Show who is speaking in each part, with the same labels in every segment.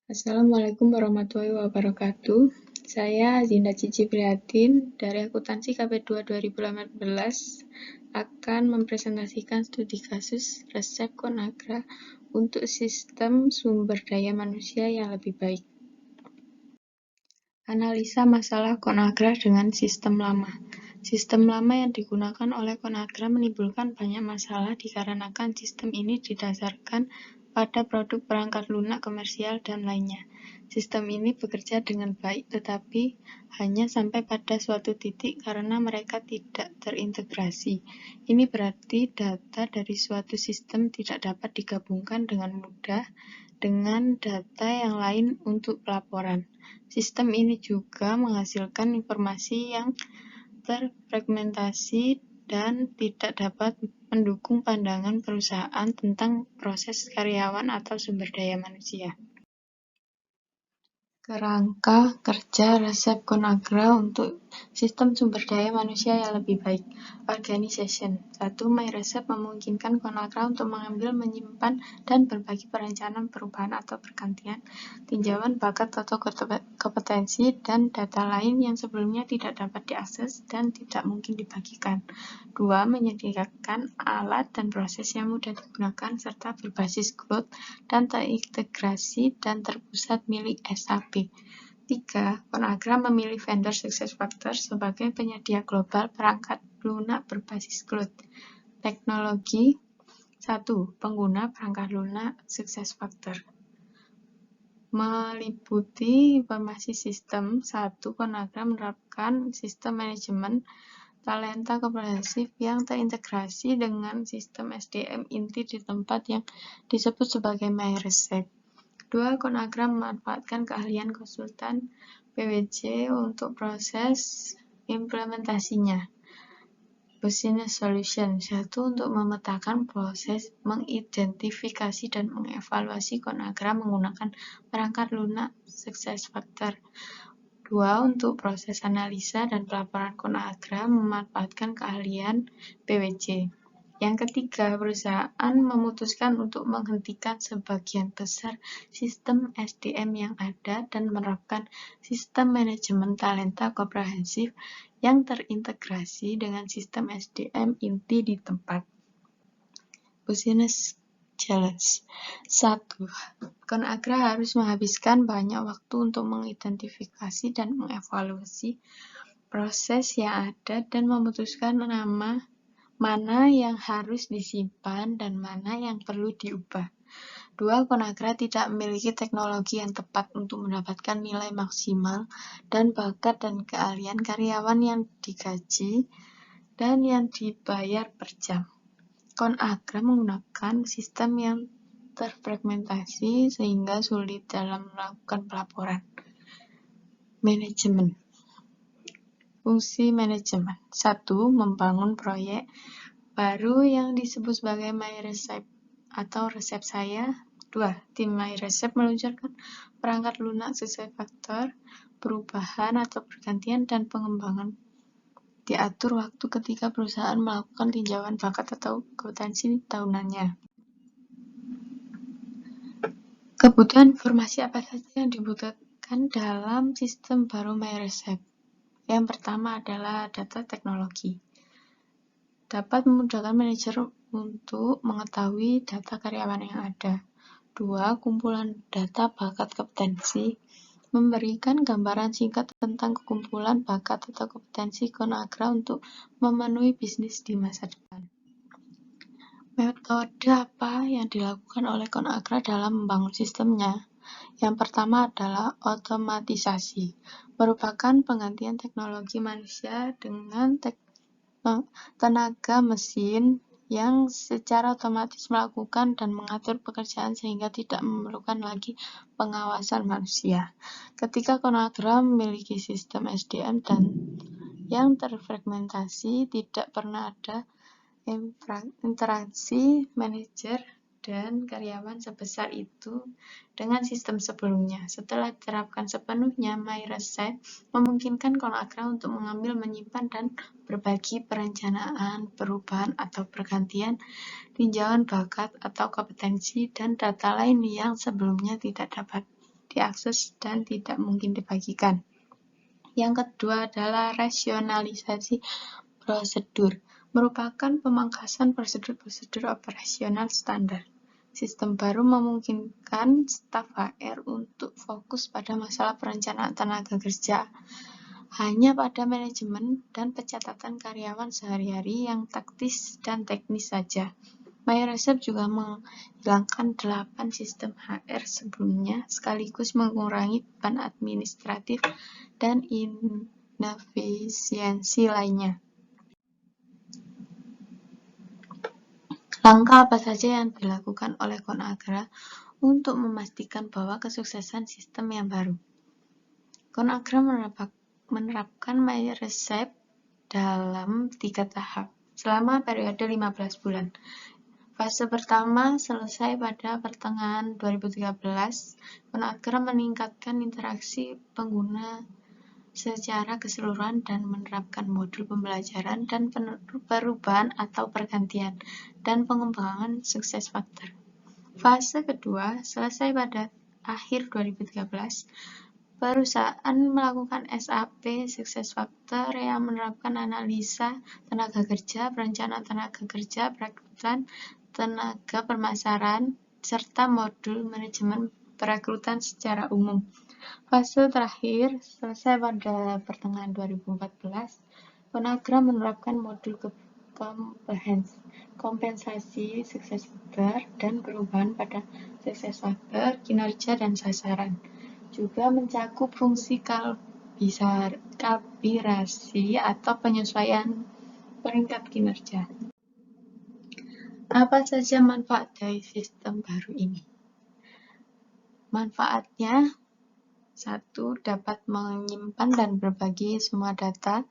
Speaker 1: Assalamualaikum warahmatullahi wabarakatuh. Saya Zinda Cici Prihatin dari Akuntansi KP2 2018 akan mempresentasikan studi kasus resep Conagra untuk sistem sumber daya manusia yang lebih baik. Analisa masalah Conagra dengan sistem lama. Sistem lama yang digunakan oleh Conagra menimbulkan banyak masalah dikarenakan sistem ini didasarkan pada produk perangkat lunak komersial dan lainnya. Sistem ini bekerja dengan baik tetapi hanya sampai pada suatu titik karena mereka tidak terintegrasi. Ini berarti data dari suatu sistem tidak dapat digabungkan dengan mudah dengan data yang lain untuk pelaporan. Sistem ini juga menghasilkan informasi yang terfragmentasi dan tidak dapat mendukung pandangan perusahaan tentang proses karyawan atau sumber daya manusia. Kerangka kerja resep Conagra untuk sistem sumber daya manusia yang lebih baik. Organization. 1. MyResep memungkinkan Conagra untuk mengambil, menyimpan, dan berbagi perencanaan perubahan atau pergantian, tinjauan bakat atau kompetensi, dan data lain yang sebelumnya tidak dapat diakses dan tidak mungkin dibagikan. 2. Menyediakan alat dan proses yang mudah digunakan serta berbasis cloud dan terintegrasi dan terpusat milik SAP. 3. Conagra memilih vendor SuccessFactors sebagai penyedia global perangkat lunak berbasis cloud. Teknologi. 1. Pengguna perangkat lunak SuccessFactors meliputi informasi sistem. 1. Conagra menerapkan sistem manajemen talenta komprehensif yang terintegrasi dengan sistem SDM inti di tempat yang disebut sebagai MyResep. 2. Conagra memanfaatkan keahlian konsultan PwC untuk proses implementasinya. Business Solution. 1. Untuk memetakan proses mengidentifikasi dan mengevaluasi Conagra menggunakan perangkat lunak SuccessFactors. 2. Untuk proses analisa dan pelaporan Conagra memanfaatkan keahlian PwC. Yang ketiga, perusahaan memutuskan untuk menghentikan sebagian besar sistem SDM yang ada dan menerapkan sistem manajemen talenta komprehensif yang terintegrasi dengan sistem SDM inti di tempat. Business Challenge. 1. Conagra harus menghabiskan banyak waktu untuk mengidentifikasi dan mengevaluasi proses yang ada dan memutuskan mana yang harus disimpan dan mana yang perlu diubah. 2. Conagra tidak memiliki teknologi yang tepat untuk mendapatkan nilai maksimal dan bakat dan keahlian karyawan yang digaji dan yang dibayar per jam. Conagra menggunakan sistem yang terfragmentasi sehingga sulit dalam melakukan pelaporan. Manajemen. Fungsi manajemen. 1. Membangun proyek baru yang disebut sebagai MyResep atau resep saya. 2. Tim MyResep meluncurkan perangkat lunak SuccessFactors, perubahan atau pergantian dan pengembangan diatur waktu ketika perusahaan melakukan tinjauan bakat atau kompetensi tahunannya. Kebutuhan informasi apa saja yang dibutuhkan dalam sistem baru MyResep? Yang pertama adalah data teknologi. Dapat memudahkan manajer untuk mengetahui data karyawan yang ada. 2. Kumpulan data bakat kompetensi. Memberikan gambaran singkat tentang kumpulan bakat atau kompetensi Conagra untuk memenuhi bisnis di masa depan. Metode apa yang dilakukan oleh Conagra dalam membangun sistemnya? Yang pertama adalah otomatisasi, merupakan penggantian teknologi manusia dengan tenaga mesin yang secara otomatis melakukan dan mengatur pekerjaan sehingga tidak memerlukan lagi pengawasan manusia. Ketika Conagra memiliki sistem SDM dan yang terfragmentasi, tidak pernah ada interaksi manajer dan karyawan sebesar itu dengan sistem sebelumnya. Setelah diterapkan sepenuhnya, MyResep memungkinkan Conagra untuk mengambil, menyimpan, dan berbagi perencanaan, perubahan atau pergantian, tinjauan bakat atau kompetensi, dan data lain yang sebelumnya tidak dapat diakses dan tidak mungkin dibagikan. Yang kedua adalah rasionalisasi prosedur, merupakan pemangkasan prosedur-prosedur operasional standar. Sistem baru memungkinkan staf HR untuk fokus pada masalah perencanaan tenaga kerja, hanya pada manajemen dan pencatatan karyawan sehari-hari yang taktis dan teknis saja. Microsoft juga menghilangkan 8 sistem HR sebelumnya, sekaligus mengurangi beban administratif dan inefisiensi lainnya. Langkah apa saja yang dilakukan oleh Conagra untuk memastikan bahwa kesuksesan sistem yang baru? Conagra menerapkan Microsoft dalam 3 tahap selama periode 15 bulan. Fase pertama selesai pada pertengahan 2013. Conagra meningkatkan interaksi pengguna secara keseluruhan dan menerapkan modul pembelajaran dan perubahan atau pergantian dan pengembangan sukses factor. Fase kedua selesai pada akhir 2013. Perusahaan melakukan SAP Success Factor yang menerapkan analisa tenaga kerja, perencanaan tenaga kerja, perekrutan tenaga pemasaran, serta modul manajemen perekrutan secara umum. Fase terakhir selesai pada pertengahan 2014. Conagra menerapkan modul kompensasi Success Factor dan perubahan pada Success Factor, kinerja, dan sasaran. Juga mencakup fungsi kalibrasi atau penyesuaian peringkat kinerja. Apa saja manfaat dari sistem baru ini? Manfaatnya, 1. Dapat menyimpan dan berbagi semua data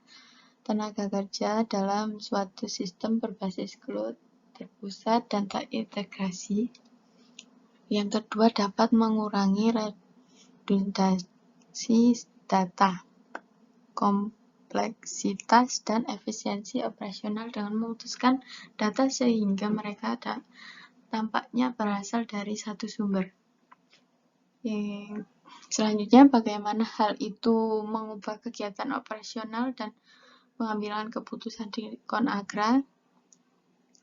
Speaker 1: tenaga kerja dalam suatu sistem berbasis cloud, terpusat, dan terintegrasi. Yang kedua, dapat mengurangi redundansi data, kompleksitas, dan efisiensi operasional dengan memutuskan data sehingga mereka tampaknya berasal dari satu sumber. Selanjutnya, bagaimana hal itu mengubah kegiatan operasional dan pengambilan keputusan di Conagra.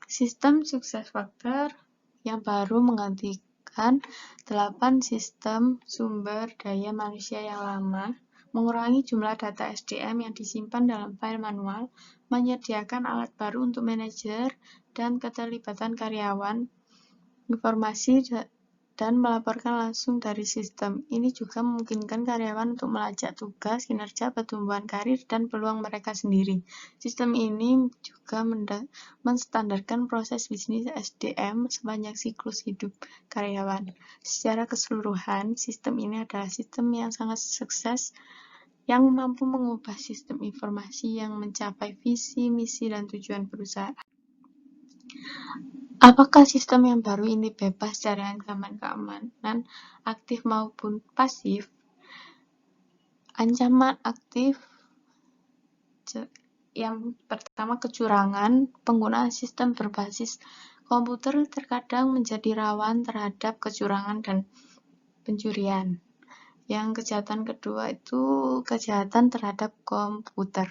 Speaker 1: Sistem Success Factor yang baru menggantikan 8 sistem sumber daya manusia yang lama, mengurangi jumlah data SDM yang disimpan dalam file manual, menyediakan alat baru untuk manajer dan keterlibatan karyawan, informasi dan melaporkan langsung dari sistem. Ini juga memungkinkan karyawan untuk melacak tugas, kinerja, pertumbuhan karir, dan peluang mereka sendiri. Sistem ini juga menstandarkan proses bisnis SDM sepanjang siklus hidup karyawan. Secara keseluruhan, sistem ini adalah sistem yang sangat sukses yang mampu mengubah sistem informasi yang mencapai visi, misi, dan tujuan perusahaan. Apakah sistem yang baru ini bebas dari ancaman keamanan aktif maupun pasif? Ancaman aktif yang pertama, kecurangan. Penggunaan sistem berbasis komputer terkadang menjadi rawan terhadap kecurangan dan pencurian. Yang kejahatan kedua itu kejahatan terhadap komputer.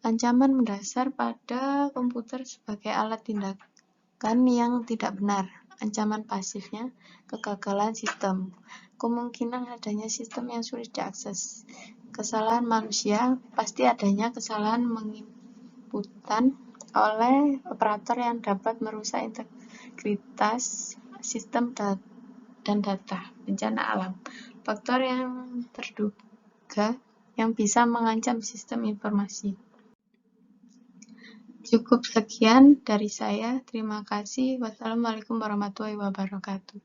Speaker 1: Ancaman mendasar pada komputer sebagai alat tindakan yang tidak benar. Ancaman pasifnya, kegagalan sistem. Kemungkinan adanya sistem yang sulit diakses. Kesalahan manusia, pasti adanya kesalahan penginputan oleh operator yang dapat merusak integritas sistem dan data. Bencana alam, faktor yang terduga yang bisa mengancam sistem informasi. Cukup sekian dari saya. Terima kasih. Wassalamualaikum warahmatullahi wabarakatuh.